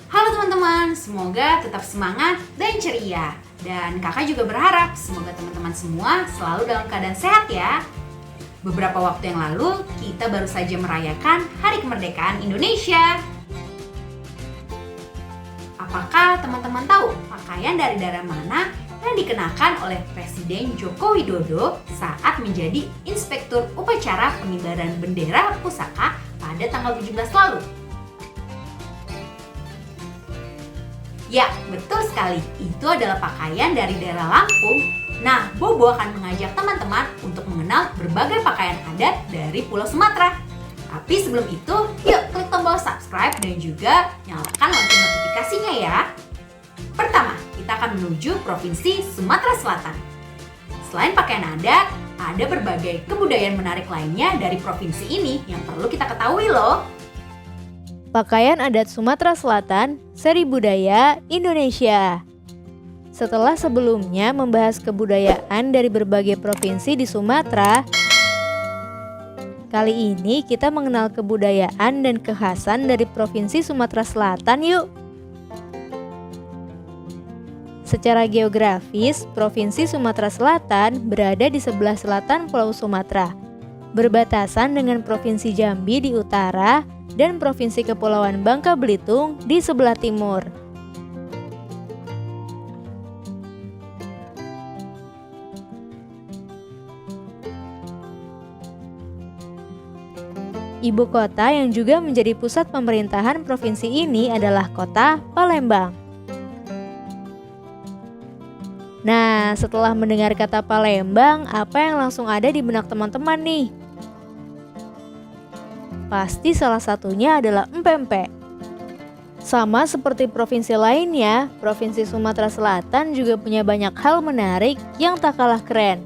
Halo teman-teman, semoga tetap semangat dan ceria. Dan kakak juga berharap semoga teman-teman semua selalu dalam keadaan sehat ya. Beberapa waktu yang lalu, kita baru saja merayakan Hari Kemerdekaan Indonesia. Apakah teman-teman tahu pakaian dari daerah mana yang dikenakan oleh Presiden Joko Widodo saat menjadi Inspektur Upacara Pengibaran Bendera Pusaka pada tanggal 17 lalu? Ya, betul sekali. Itu adalah pakaian dari daerah Lampung. Nah, Bobo akan mengajak teman-teman untuk mengenal berbagai pakaian adat dari Pulau Sumatera. Tapi sebelum itu, yuk klik tombol subscribe dan juga nyalakan lonceng notifikasinya ya. Pertama, kita akan menuju Provinsi Sumatera Selatan. Selain pakaian adat, ada berbagai kebudayaan menarik lainnya dari provinsi ini yang perlu kita ketahui loh. Pakaian adat Sumatera Selatan, seri budaya Indonesia. Setelah sebelumnya membahas kebudayaan dari berbagai provinsi di Sumatera, kali ini kita mengenal kebudayaan dan kekhasan dari Provinsi Sumatera Selatan yuk. Secara geografis, Provinsi Sumatera Selatan berada di sebelah selatan Pulau Sumatera, berbatasan dengan Provinsi Jambi di utara dan Provinsi Kepulauan Bangka Belitung di sebelah timur. Ibu kota yang juga menjadi pusat pemerintahan provinsi ini adalah kota Palembang. Nah, setelah mendengar kata Palembang, apa yang langsung ada di benak teman-teman nih? Pasti salah satunya adalah empek-empek. Sama seperti provinsi lainnya, Provinsi Sumatera Selatan juga punya banyak hal menarik yang tak kalah keren.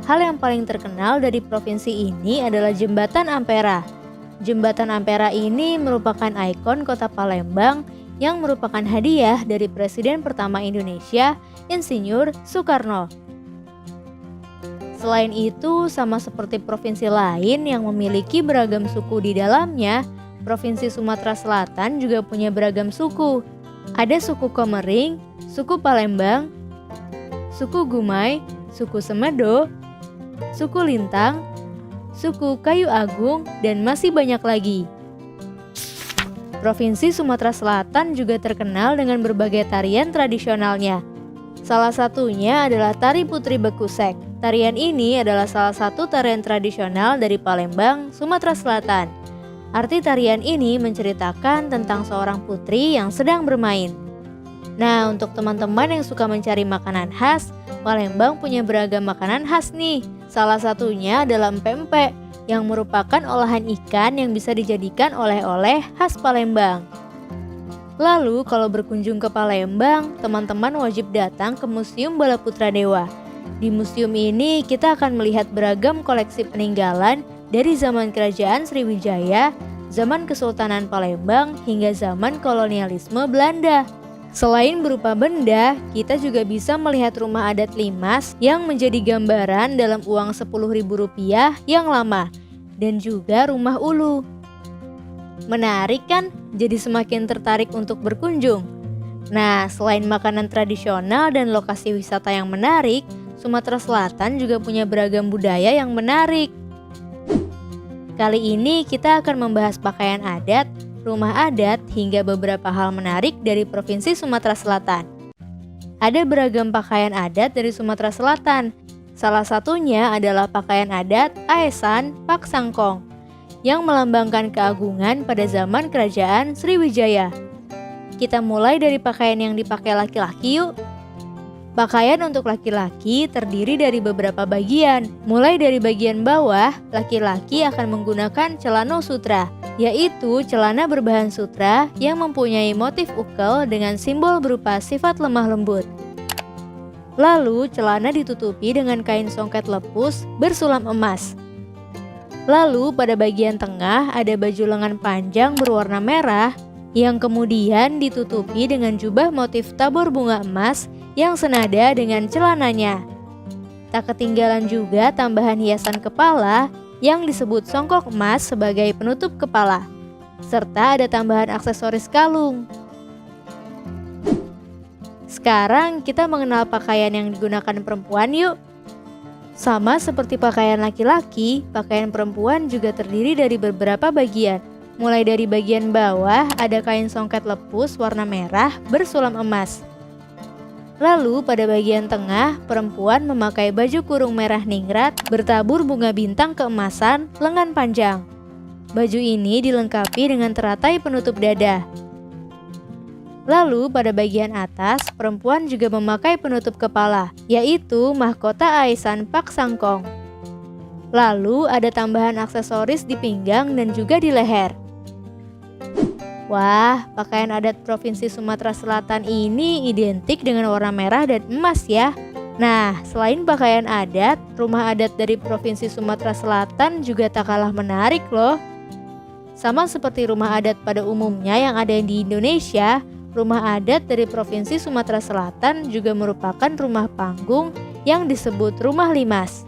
Hal yang paling terkenal dari provinsi ini adalah Jembatan Ampera. Jembatan Ampera ini merupakan ikon kota Palembang yang merupakan hadiah dari Presiden pertama Indonesia, Insinyur Soekarno. Selain itu, sama seperti provinsi lain yang memiliki beragam suku di dalamnya, Provinsi Sumatera Selatan juga punya beragam suku. Ada suku Komering, suku Palembang, suku Gumai, suku Semedo, suku Lintang, suku Kayu Agung, dan masih banyak lagi. Provinsi Sumatera Selatan juga terkenal dengan berbagai tarian tradisionalnya. Salah satunya adalah Tari Putri Bekusek. Tarian ini adalah salah satu tarian tradisional dari Palembang, Sumatera Selatan. Arti tarian ini menceritakan tentang seorang putri yang sedang bermain. Nah, untuk teman-teman yang suka mencari makanan khas, Palembang punya beragam makanan khas nih. Salah satunya adalah empek-empek, yang merupakan olahan ikan yang bisa dijadikan oleh-oleh khas Palembang. Lalu, kalau berkunjung ke Palembang, teman-teman wajib datang ke Museum Balaputra Dewa. Di museum ini, kita akan melihat beragam koleksi peninggalan dari zaman Kerajaan Sriwijaya, zaman Kesultanan Palembang, hingga zaman kolonialisme Belanda. Selain berupa benda, kita juga bisa melihat rumah adat Limas yang menjadi gambaran dalam uang Rp10.000 yang lama, dan juga rumah ulu. Menarik kan? Jadi semakin tertarik untuk berkunjung. Nah, selain makanan tradisional dan lokasi wisata yang menarik, Sumatera Selatan juga punya beragam budaya yang menarik. Kali ini kita akan membahas pakaian adat, rumah adat, hingga beberapa hal menarik dari Provinsi Sumatera Selatan. Ada beragam pakaian adat dari Sumatera Selatan. Salah satunya adalah pakaian adat Aesan Paksangkong yang melambangkan keagungan pada zaman Kerajaan Sriwijaya. Kita mulai dari pakaian yang dipakai laki-laki yuk. Pakaian untuk laki-laki terdiri dari beberapa bagian. Mulai dari bagian bawah, laki-laki akan menggunakan celana sutra, yaitu celana berbahan sutra yang mempunyai motif ukel dengan simbol berupa sifat lemah lembut. Lalu, celana ditutupi dengan kain songket lepus bersulam emas. Lalu, pada bagian tengah ada baju lengan panjang berwarna merah yang kemudian ditutupi dengan jubah motif tabur bunga emas yang senada dengan celananya. Tak ketinggalan juga tambahan hiasan kepala yang disebut songkok emas sebagai penutup kepala. serta ada tambahan aksesoris kalung. Sekarang kita mengenal pakaian yang digunakan perempuan yuk. Sama seperti pakaian laki-laki, pakaian perempuan juga terdiri dari beberapa bagian. Mulai dari bagian bawah ada kain songket lepus warna merah bersulam emas. Lalu pada bagian tengah, perempuan memakai baju kurung merah ningrat bertabur bunga bintang keemasan lengan panjang. Baju ini dilengkapi dengan teratai penutup dada. Lalu pada bagian atas, perempuan juga memakai penutup kepala, yaitu mahkota Aisan Pak Sangkong. Lalu ada tambahan aksesoris di pinggang dan juga di leher. Wah, pakaian adat Provinsi Sumatera Selatan ini identik dengan warna merah dan emas ya. Nah, selain pakaian adat, rumah adat dari Provinsi Sumatera Selatan juga tak kalah menarik loh. Sama seperti rumah adat pada umumnya yang ada di Indonesia, rumah adat dari Provinsi Sumatera Selatan juga merupakan rumah panggung yang disebut rumah limas.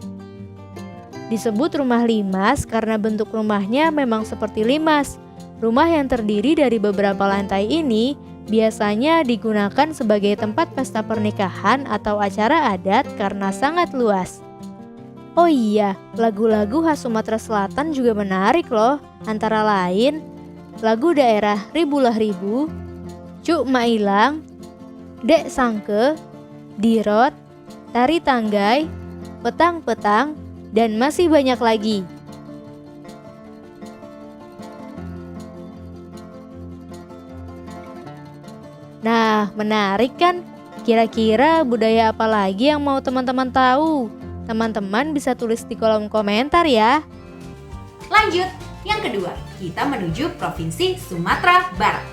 Disebut rumah limas karena bentuk rumahnya memang seperti limas. Rumah yang terdiri dari beberapa lantai ini biasanya digunakan sebagai tempat pesta pernikahan atau acara adat karena sangat luas. Oh iya, lagu-lagu khas Sumatera Selatan juga menarik loh. Antara lain, lagu daerah Ribulah Ribu, Cuk Mailang, Dek Sangke, Dirot, Tari Tanggai, Petang-Petang, dan masih banyak lagi. Nah, menarik kan? Kira-kira budaya apa lagi yang mau teman-teman tahu? Teman-teman bisa tulis di kolom komentar ya. Lanjut, yang kedua, kita menuju Provinsi Sumatera Barat.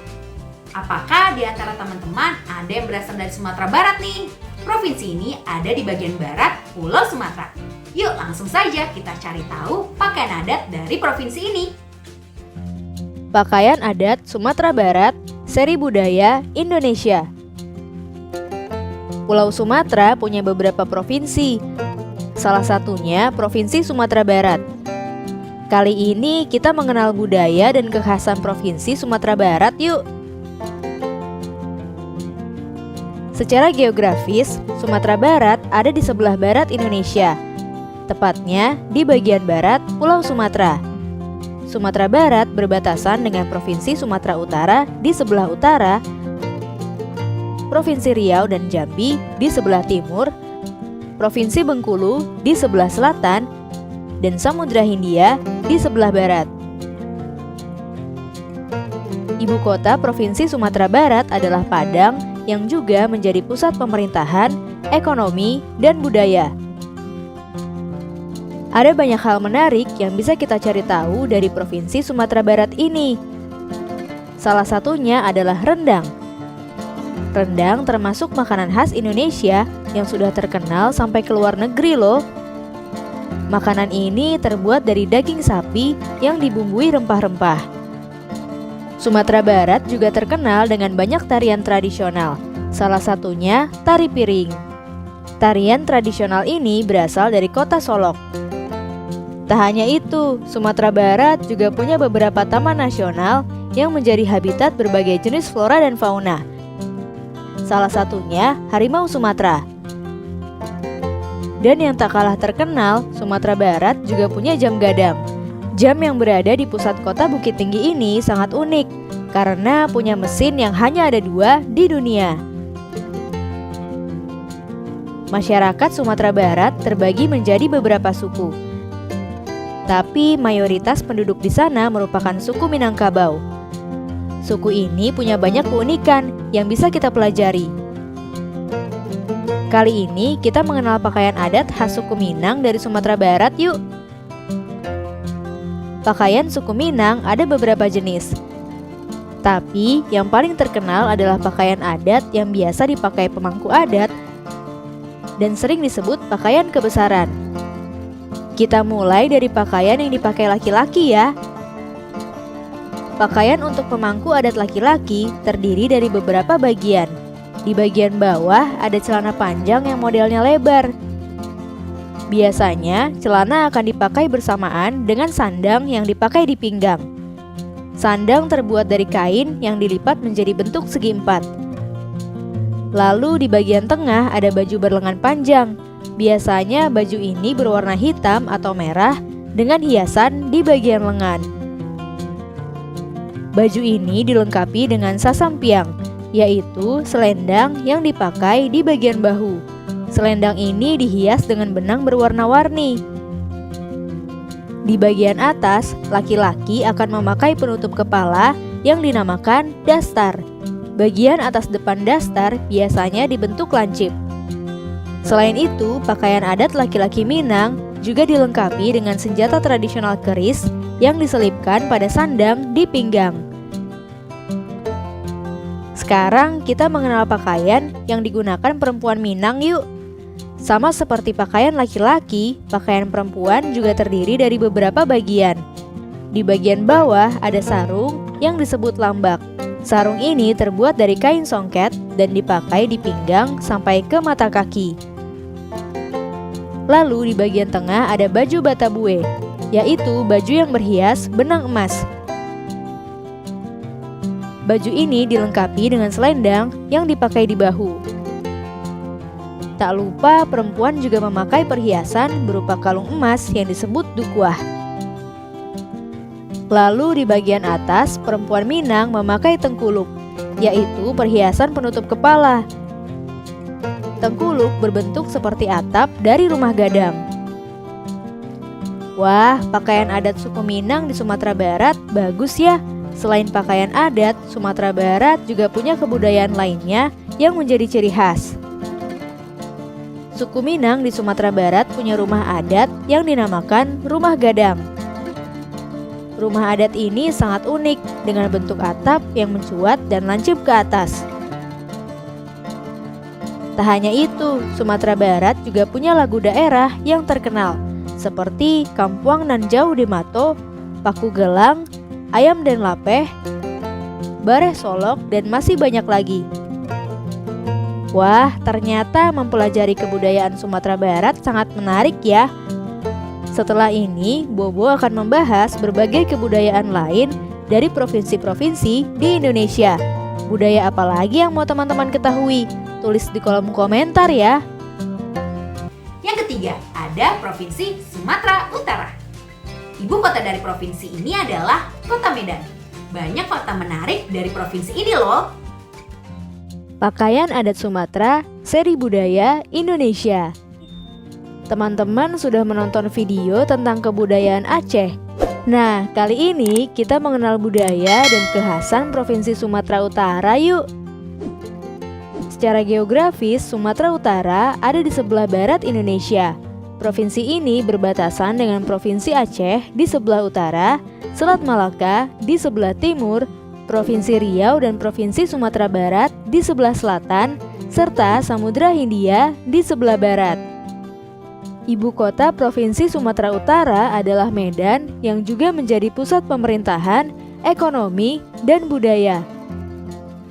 Apakah di antara teman-teman ada yang berasal dari Sumatera Barat nih? Provinsi ini ada di bagian barat Pulau Sumatera. Yuk langsung saja kita cari tahu pakaian adat dari provinsi ini. Pakaian adat Sumatera Barat, seri budaya Indonesia. Pulau Sumatera punya beberapa provinsi. Salah satunya Provinsi Sumatera Barat. Kali ini kita mengenal budaya dan kekhasan Provinsi Sumatera Barat yuk. Secara geografis, Sumatera Barat ada di sebelah barat Indonesia, tepatnya di bagian barat Pulau Sumatera. Sumatera Barat berbatasan dengan Provinsi Sumatera Utara di sebelah utara, Provinsi Riau dan Jambi di sebelah timur, Provinsi Bengkulu di sebelah selatan, dan Samudra Hindia di sebelah barat. Ibu kota Provinsi Sumatera Barat adalah Padang yang juga menjadi pusat pemerintahan, ekonomi, dan budaya. Ada banyak hal menarik yang bisa kita cari tahu dari Provinsi Sumatera Barat ini. Salah satunya adalah rendang. Rendang termasuk makanan khas Indonesia yang sudah terkenal sampai ke luar negeri loh. Makanan ini terbuat dari daging sapi yang dibumbui rempah-rempah. Sumatera Barat juga terkenal dengan banyak tarian tradisional, salah satunya tari piring. Tarian tradisional ini berasal dari kota Solok. Tak hanya itu, Sumatera Barat juga punya beberapa taman nasional yang menjadi habitat berbagai jenis flora dan fauna. Salah satunya harimau Sumatera. Dan yang tak kalah terkenal, Sumatera Barat juga punya jam gadang. Jam yang berada di pusat kota Bukit Tinggi ini sangat unik karena punya mesin yang hanya ada 2 di dunia. Masyarakat Sumatera Barat terbagi menjadi beberapa suku. Tapi mayoritas penduduk di sana merupakan suku Minangkabau. Suku ini punya banyak keunikan yang bisa kita pelajari. Kali ini kita mengenal pakaian adat khas suku Minang dari Sumatera Barat yuk. Pakaian suku Minang ada beberapa jenis. Tapi yang paling terkenal adalah pakaian adat yang biasa dipakai pemangku adat dan sering disebut pakaian kebesaran. Kita mulai dari pakaian yang dipakai laki-laki ya. Pakaian untuk pemangku adat laki-laki terdiri dari beberapa bagian. Di bagian bawah ada celana panjang yang modelnya lebar. Biasanya celana akan dipakai bersamaan dengan sandang yang dipakai di pinggang. Sandang terbuat dari kain yang dilipat menjadi bentuk segi empat. Lalu di bagian tengah ada baju berlengan panjang. Biasanya baju ini berwarna hitam atau merah dengan hiasan di bagian lengan. Baju ini dilengkapi dengan sasampiang, yaitu selendang yang dipakai di bagian bahu. Selendang ini dihias dengan benang berwarna-warni. Di bagian atas, laki-laki akan memakai penutup kepala yang dinamakan dastar. Bagian atas depan dastar biasanya dibentuk lancip. Selain itu, pakaian adat laki-laki Minang juga dilengkapi dengan senjata tradisional keris yang diselipkan pada sandang di pinggang. Sekarang kita mengenal pakaian yang digunakan perempuan Minang yuk. Sama seperti pakaian laki-laki, pakaian perempuan juga terdiri dari beberapa bagian. Di bagian bawah ada sarung yang disebut lambak. Sarung ini terbuat dari kain songket dan dipakai di pinggang sampai ke mata kaki. Lalu di bagian tengah ada baju batabue, yaitu baju yang berhias benang emas. Baju ini dilengkapi dengan selendang yang dipakai di bahu. Tak lupa perempuan juga memakai perhiasan berupa kalung emas yang disebut dukuah. Lalu di bagian atas, perempuan Minang memakai tengkuluk, yaitu perhiasan penutup kepala. Tengkuluk berbentuk seperti atap dari rumah gadang. Wah, pakaian adat suku Minang di Sumatera Barat bagus ya. Selain pakaian adat, Sumatera Barat juga punya kebudayaan lainnya yang menjadi ciri khas. Suku Minang di Sumatera Barat punya rumah adat yang dinamakan rumah gadang. Rumah adat ini sangat unik dengan bentuk atap yang mencuat dan lancip ke atas. Tak hanya itu, Sumatera Barat juga punya lagu daerah yang terkenal seperti Kampuang Nan Jauh di Mato, Paku Gelang, Ayam dan Lapeh, Bareh Solok, dan masih banyak lagi. Wah, ternyata mempelajari kebudayaan Sumatera Barat sangat menarik ya. Setelah ini, Bobo akan membahas berbagai kebudayaan lain dari provinsi-provinsi di Indonesia. Budaya apa lagi yang mau teman-teman ketahui? Tulis di kolom komentar ya. Yang ketiga, ada Provinsi Sumatera Utara. Ibu kota dari provinsi ini adalah Kota Medan. Banyak fakta menarik dari provinsi ini loh. Pakaian adat Sumatera, seri budaya Indonesia. Teman-teman sudah menonton video tentang kebudayaan Aceh. Nah, kali ini kita mengenal budaya dan kekhasan Provinsi Sumatera Utara yuk. Secara geografis, Sumatera Utara ada di sebelah barat Indonesia. Provinsi ini berbatasan dengan Provinsi Aceh di sebelah utara, Selat Malaka di sebelah timur, Provinsi Riau dan Provinsi Sumatera Barat di sebelah selatan, serta Samudra Hindia di sebelah barat. Ibu kota Provinsi Sumatera Utara adalah Medan yang juga menjadi pusat pemerintahan, ekonomi, dan budaya.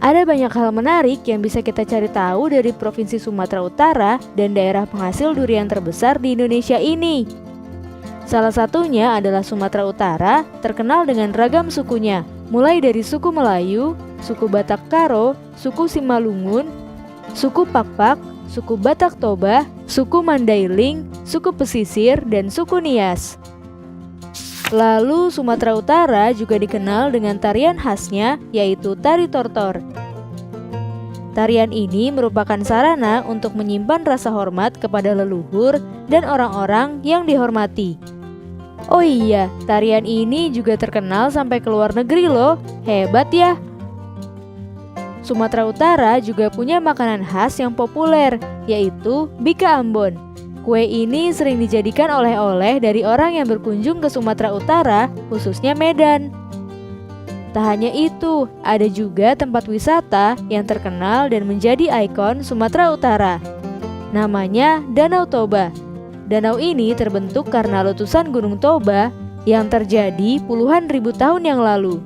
Ada banyak hal menarik yang bisa kita cari tahu dari Provinsi Sumatera Utara dan daerah penghasil durian terbesar di Indonesia ini. Salah satunya adalah Sumatera Utara, terkenal dengan ragam sukunya, mulai dari suku Melayu, suku Batak Karo, suku Simalungun, suku Pakpak, suku Batak Toba, suku Mandailing, suku Pesisir, dan suku Nias. Lalu Sumatera Utara juga dikenal dengan tarian khasnya, yaitu tari tortor. Tarian ini merupakan sarana untuk menyimpan rasa hormat kepada leluhur dan orang-orang yang dihormati. Oh iya, tarian ini juga terkenal sampai ke luar negeri loh, hebat ya! Sumatera Utara juga punya makanan khas yang populer, yaitu Bika Ambon. Kue ini sering dijadikan oleh-oleh dari orang yang berkunjung ke Sumatera Utara, khususnya Medan. Tak hanya itu, ada juga tempat wisata yang terkenal dan menjadi ikon Sumatera Utara. Namanya Danau Toba. Danau ini terbentuk karena letusan Gunung Toba yang terjadi puluhan ribu tahun yang lalu.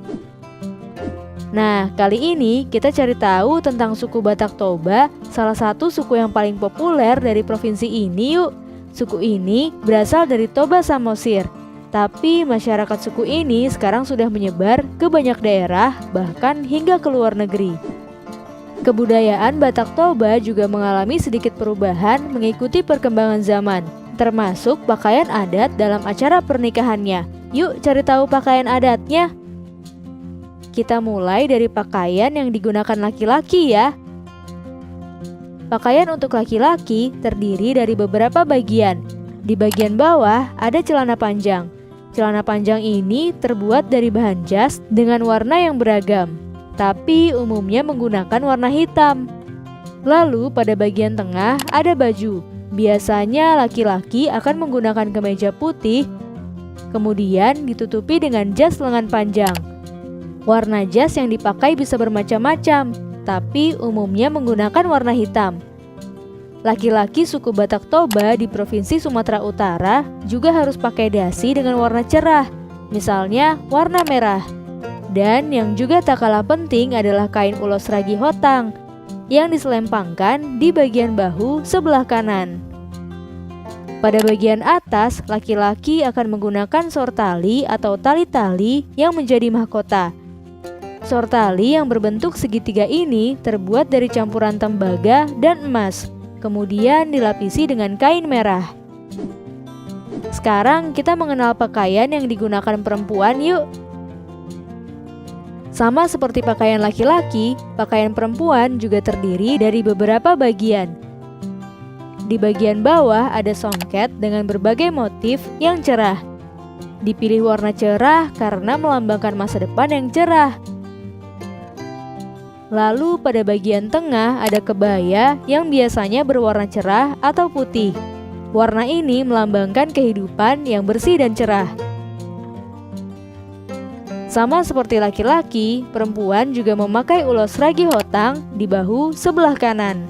Nah, kali ini kita cari tahu tentang suku Batak Toba, salah satu suku yang paling populer dari provinsi ini yuk. Suku ini berasal dari Toba Samosir. Tapi masyarakat suku ini sekarang sudah menyebar ke banyak daerah, bahkan hingga ke luar negeri. Kebudayaan Batak Toba juga mengalami sedikit perubahan mengikuti perkembangan zaman, termasuk pakaian adat dalam acara pernikahannya. Yuk cari tahu pakaian adatnya. Kita mulai dari pakaian yang digunakan laki-laki ya. Pakaian untuk laki-laki terdiri dari beberapa bagian. Di bagian bawah ada celana panjang. Celana panjang ini terbuat dari bahan jas dengan warna yang beragam, tapi umumnya menggunakan warna hitam. Lalu pada bagian tengah ada baju. Biasanya laki-laki akan menggunakan kemeja putih, kemudian ditutupi dengan jas lengan panjang. Warna jas yang dipakai bisa bermacam-macam, tapi umumnya menggunakan warna hitam. Laki-laki suku Batak Toba di Provinsi Sumatera Utara juga harus pakai dasi dengan warna cerah, misalnya warna merah. Dan yang juga tak kalah penting adalah kain ulos ragi hotang yang diselempangkan di bagian bahu sebelah kanan. Pada bagian atas, laki-laki akan menggunakan sortali atau tali-tali yang menjadi mahkota. Sortali yang berbentuk segitiga ini terbuat dari campuran tembaga dan emas, kemudian dilapisi dengan kain merah. Sekarang kita mengenal pakaian yang digunakan perempuan yuk. Sama seperti pakaian laki-laki, pakaian perempuan juga terdiri dari beberapa bagian. Di bagian bawah ada songket dengan berbagai motif yang cerah. Dipilih warna cerah karena melambangkan masa depan yang cerah. Lalu pada bagian tengah ada kebaya yang biasanya berwarna cerah atau putih. Warna ini melambangkan kehidupan yang bersih dan cerah. Sama seperti laki-laki, perempuan juga memakai ulos ragi hotang di bahu sebelah kanan.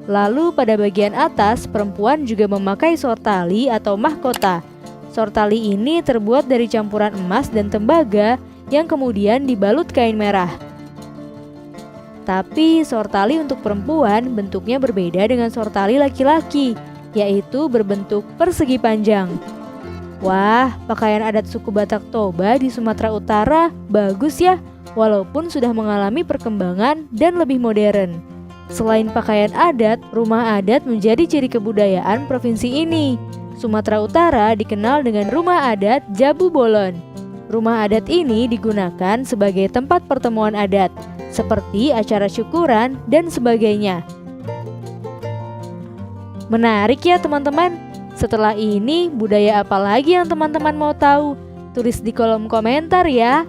Lalu pada bagian atas, perempuan juga memakai sortali atau mahkota. Sortali ini terbuat dari campuran emas dan tembaga yang kemudian dibalut kain merah. Tapi sortali untuk perempuan bentuknya berbeda dengan sortali laki-laki, yaitu berbentuk persegi panjang. Wah, pakaian adat suku Batak Toba di Sumatera Utara bagus ya, walaupun sudah mengalami perkembangan dan lebih modern. Selain pakaian adat, rumah adat menjadi ciri kebudayaan provinsi ini. Sumatera Utara dikenal dengan rumah adat Jabu Bolon. Rumah adat ini digunakan sebagai tempat pertemuan adat, seperti acara syukuran dan sebagainya. Menarik ya teman-teman. Setelah ini, budaya apa lagi yang teman-teman mau tahu? Tulis di kolom komentar ya.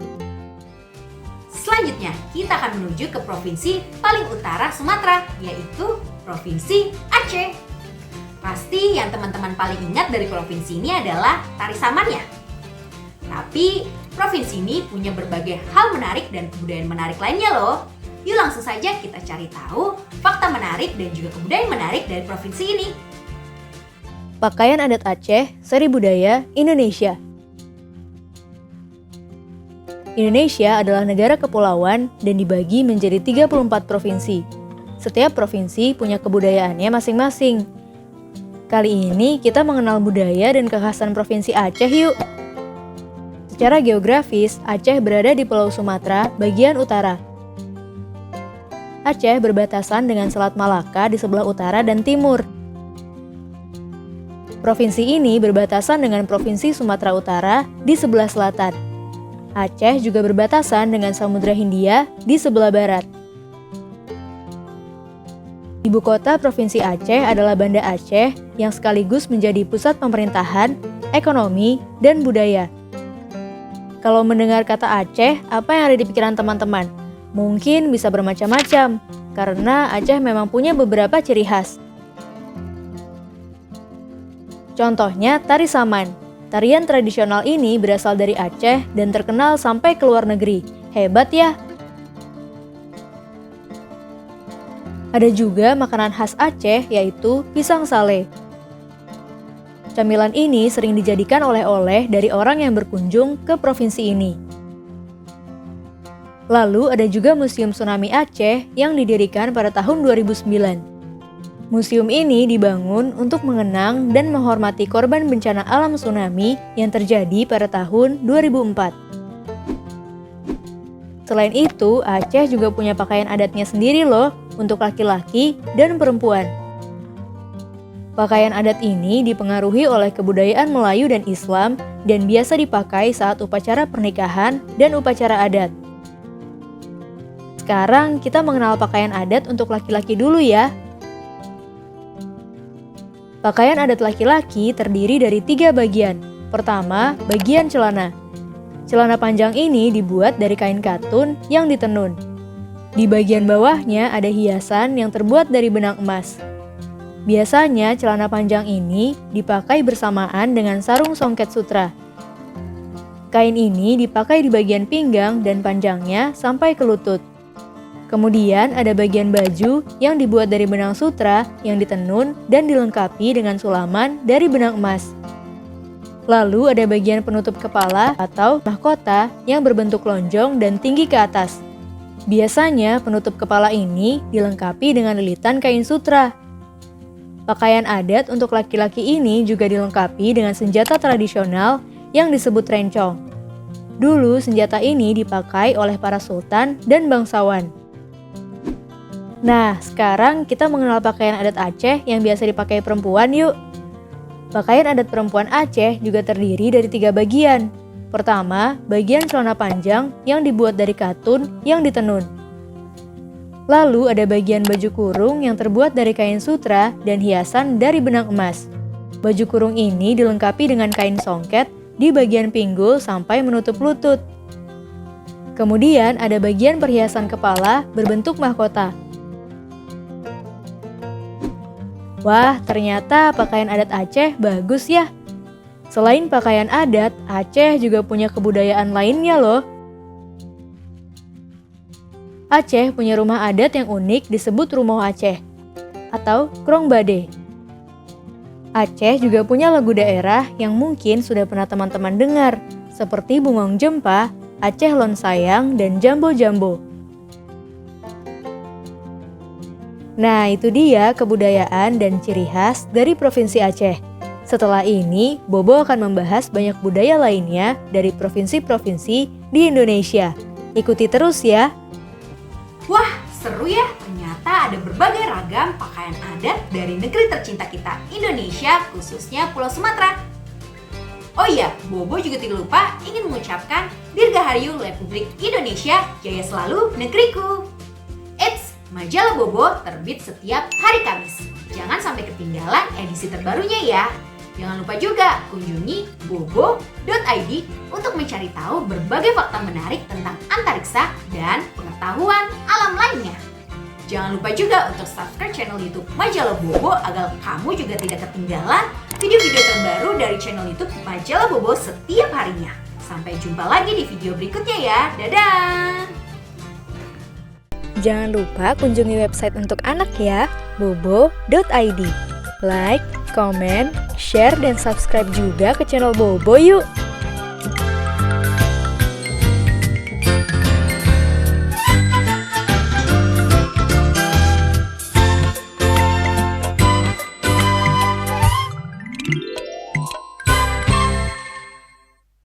Selanjutnya, kita akan menuju ke provinsi paling utara Sumatera, yaitu Provinsi Aceh. Pasti yang teman-teman paling ingat dari provinsi ini adalah tari samannya. Tapi, provinsi ini punya berbagai hal menarik dan kebudayaan menarik lainnya loh. Yuk langsung saja kita cari tahu fakta menarik dan juga kebudayaan menarik dari provinsi ini. Pakaian adat Aceh, seri budaya Indonesia. Indonesia adalah negara kepulauan dan dibagi menjadi 34 provinsi. Setiap provinsi punya kebudayaannya masing-masing. Kali ini kita mengenal budaya dan kekhasan provinsi Aceh yuk. Secara geografis, Aceh berada di Pulau Sumatera bagian utara. Aceh berbatasan dengan Selat Malaka di sebelah utara dan timur. Provinsi ini berbatasan dengan Provinsi Sumatera Utara di sebelah selatan. Aceh juga berbatasan dengan Samudra Hindia di sebelah barat. Ibu kota Provinsi Aceh adalah Banda Aceh yang sekaligus menjadi pusat pemerintahan, ekonomi, dan budaya. Kalau mendengar kata Aceh, apa yang ada di pikiran teman-teman? Mungkin bisa bermacam-macam, karena Aceh memang punya beberapa ciri khas. Contohnya tari saman. Tarian tradisional ini berasal dari Aceh dan terkenal sampai ke luar negeri. Hebat ya! Ada juga makanan khas Aceh yaitu pisang sale. Camilan ini sering dijadikan oleh-oleh dari orang yang berkunjung ke provinsi ini. Lalu ada juga Museum Tsunami Aceh yang didirikan pada tahun 2009. Museum ini dibangun untuk mengenang dan menghormati korban bencana alam tsunami yang terjadi pada tahun 2004. Selain itu, Aceh juga punya pakaian adatnya sendiri loh untuk laki-laki dan perempuan. Pakaian adat ini dipengaruhi oleh kebudayaan Melayu dan Islam dan biasa dipakai saat upacara pernikahan dan upacara adat. Sekarang kita mengenal pakaian adat untuk laki-laki dulu ya. Pakaian adat laki-laki terdiri dari 3 bagian. Pertama, bagian celana. Celana panjang ini dibuat dari kain katun yang ditenun. Di bagian bawahnya ada hiasan yang terbuat dari benang emas. Biasanya celana panjang ini dipakai bersamaan dengan sarung songket sutra. Kain ini dipakai di bagian pinggang dan panjangnya sampai ke lutut. Kemudian ada bagian baju yang dibuat dari benang sutra yang ditenun dan dilengkapi dengan sulaman dari benang emas. Lalu ada bagian penutup kepala atau mahkota yang berbentuk lonjong dan tinggi ke atas. Biasanya penutup kepala ini dilengkapi dengan lilitan kain sutra. Pakaian adat untuk laki-laki ini juga dilengkapi dengan senjata tradisional yang disebut rencong. Dulu senjata ini dipakai oleh para sultan dan bangsawan. Nah, sekarang kita mengenal pakaian adat Aceh yang biasa dipakai perempuan yuk. Pakaian adat perempuan Aceh juga terdiri dari 3 bagian. Pertama, bagian celana panjang yang dibuat dari katun yang ditenun. Lalu ada bagian baju kurung yang terbuat dari kain sutra dan hiasan dari benang emas. Baju kurung ini dilengkapi dengan kain songket di bagian pinggul sampai menutup lutut. Kemudian ada bagian perhiasan kepala berbentuk mahkota. Wah, ternyata pakaian adat Aceh bagus ya. Selain pakaian adat, Aceh juga punya kebudayaan lainnya loh. Aceh punya rumah adat yang unik disebut Rumah Aceh atau Krong Bade. Aceh juga punya lagu daerah yang mungkin sudah pernah teman-teman dengar, seperti Bungong Jempa, Aceh Lon Sayang, dan Jambo Jambo. Nah, itu dia kebudayaan dan ciri khas dari Provinsi Aceh. Setelah ini, Bobo akan membahas banyak budaya lainnya dari provinsi-provinsi di Indonesia. Ikuti terus ya. Wah, seru ya. Ternyata ada berbagai ragam pakaian adat dari negeri tercinta kita, Indonesia, khususnya Pulau Sumatera. Oh iya, Bobo juga tidak lupa ingin mengucapkan Dirgahayu Republik Indonesia, jaya selalu negeriku. Majalah Bobo terbit setiap hari Kamis. Jangan sampai ketinggalan edisi terbarunya ya. Jangan lupa juga kunjungi bobo.id untuk mencari tahu berbagai fakta menarik tentang antariksa dan pengetahuan alam lainnya. Jangan lupa juga untuk subscribe channel YouTube Majalah Bobo agar kamu juga tidak ketinggalan video-video terbaru dari channel YouTube Majalah Bobo setiap harinya. Sampai jumpa lagi di video berikutnya ya. Dadah! Jangan lupa kunjungi website untuk anak ya, bobo.id. Like, komen, share, dan subscribe juga ke channel Bobo yuk!